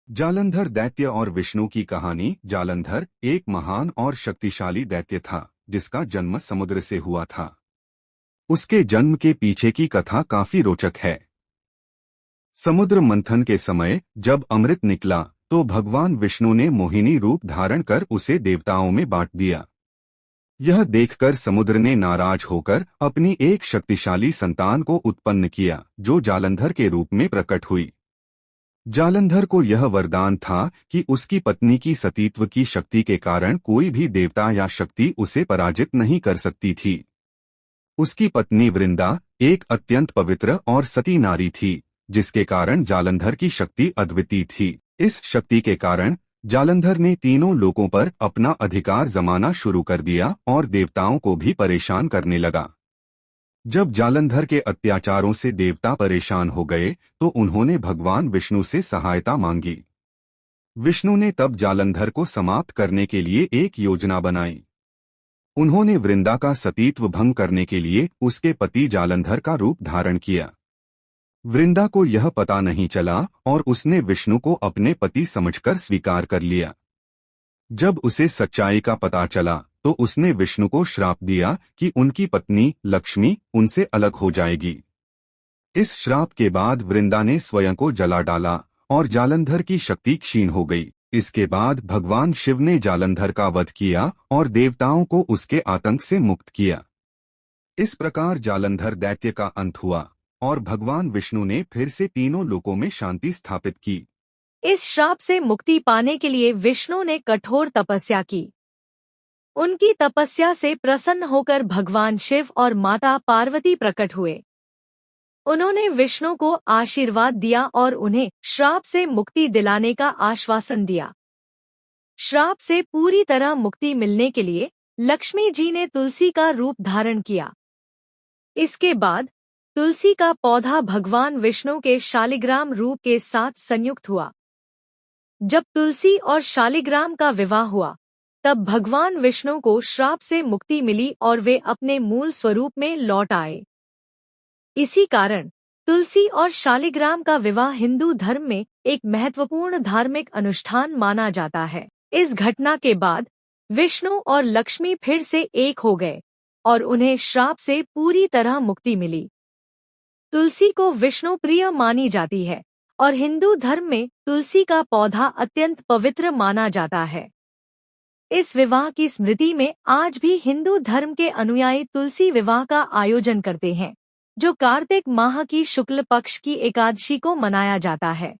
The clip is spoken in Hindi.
जालंधर दैत्य और विष्णु की कहानी। जालंधर एक महान और शक्तिशाली दैत्य था जिसका जन्म समुद्र से हुआ था। उसके जन्म के पीछे की कथा काफी रोचक है। समुद्र मंथन के समय जब अमृत निकला तो भगवान विष्णु ने मोहिनी रूप धारण कर उसे देवताओं में बांट दिया। यह देखकर समुद्र ने नाराज होकर अपनी एक शक्तिशाली संतान को उत्पन्न किया जो जालंधर के रूप में प्रकट हुई। जालंधर को यह वरदान था कि उसकी पत्नी की सतीत्व की शक्ति के कारण कोई भी देवता या शक्ति उसे पराजित नहीं कर सकती थी। उसकी पत्नी वृंदा एक अत्यंत पवित्र और सती नारी थी, जिसके कारण जालंधर की शक्ति अद्वितीय थी। इस शक्ति के कारण जालंधर ने तीनों लोकों पर अपना अधिकार जमाना शुरू कर दिया और देवताओं को भी परेशान करने लगा। जब जालंधर के अत्याचारों से देवता परेशान हो गए तो उन्होंने भगवान विष्णु से सहायता मांगी। विष्णु ने तब जालंधर को समाप्त करने के लिए एक योजना बनाई। उन्होंने वृंदा का सतीत्व भंग करने के लिए उसके पति जालंधर का रूप धारण किया। वृंदा को यह पता नहीं चला और उसने विष्णु को अपने पति समझकर स्वीकार कर लिया। जब उसे सच्चाई का पता चला तो उसने विष्णु को श्राप दिया कि उनकी पत्नी लक्ष्मी उनसे अलग हो जाएगी। इस श्राप के बाद वृंदा ने स्वयं को जला डाला और जालंधर की शक्ति क्षीण हो गई। इसके बाद भगवान शिव ने जालंधर का वध किया और देवताओं को उसके आतंक से मुक्त किया। इस प्रकार जालंधर दैत्य का अंत हुआ और भगवान विष्णु ने फिर से तीनों लोकों में शांति स्थापित की। इस श्राप से मुक्ति पाने के लिए विष्णु ने कठोर तपस्या की। उनकी तपस्या से प्रसन्न होकर भगवान शिव और माता पार्वती प्रकट हुए। उन्होंने विष्णु को आशीर्वाद दिया और उन्हें श्राप से मुक्ति दिलाने का आश्वासन दिया। श्राप से पूरी तरह मुक्ति मिलने के लिए लक्ष्मी जी ने तुलसी का रूप धारण किया। इसके बाद तुलसी का पौधा भगवान विष्णु के शालिग्राम रूप के साथ संयुक्त हुआ। जब तुलसी और शालिग्राम का विवाह हुआ तब भगवान विष्णु को श्राप से मुक्ति मिली और वे अपने मूल स्वरूप में लौट आए। इसी कारण तुलसी और शालिग्राम का विवाह हिंदू धर्म में एक महत्वपूर्ण धार्मिक अनुष्ठान माना जाता है। इस घटना के बाद विष्णु और लक्ष्मी फिर से एक हो गए और उन्हें श्राप से पूरी तरह मुक्ति मिली। तुलसी को विष्णु प्रिय मानी जाती है और हिंदू धर्म में तुलसी का पौधा अत्यंत पवित्र माना जाता है। इस विवाह की स्मृति में आज भी हिंदू धर्म के अनुयायी तुलसी विवाह का आयोजन करते हैं, जो कार्तिक माह की शुक्ल पक्ष की एकादशी को मनाया जाता है।